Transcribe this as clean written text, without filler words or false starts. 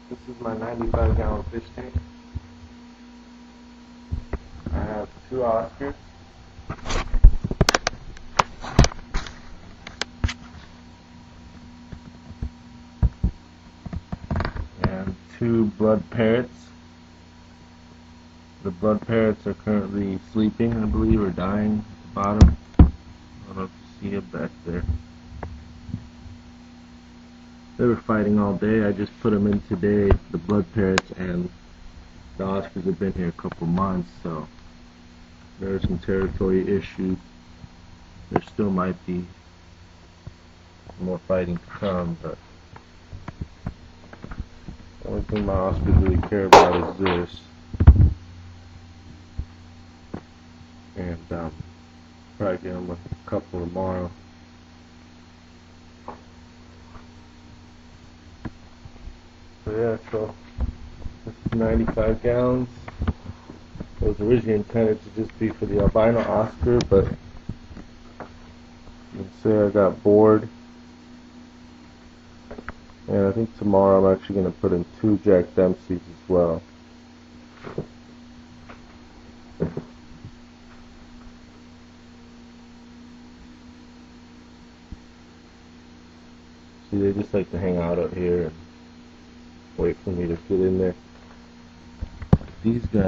This is my 95-gallon fish tank. I have 2 Oscars. And 2 blood parrots. The blood parrots are currently sleeping, I believe, or dying at the bottom. I don't know if you see them back there. They were fighting all day. I just put them in today, the blood parrots, and the Oscars have been here a couple months, so there's some territory issues. There still might be more fighting to come, but the only thing my Oscars really care about is this. And probably get them a couple tomorrow. So yeah, so this is 95 gallons. It was originally intended to just be for the albino Oscar, but you can see I got bored. And I think tomorrow I'm actually going to put in 2 Jack Dempseys as well. See, they just like to hang out here and wait for me to get in there. These guys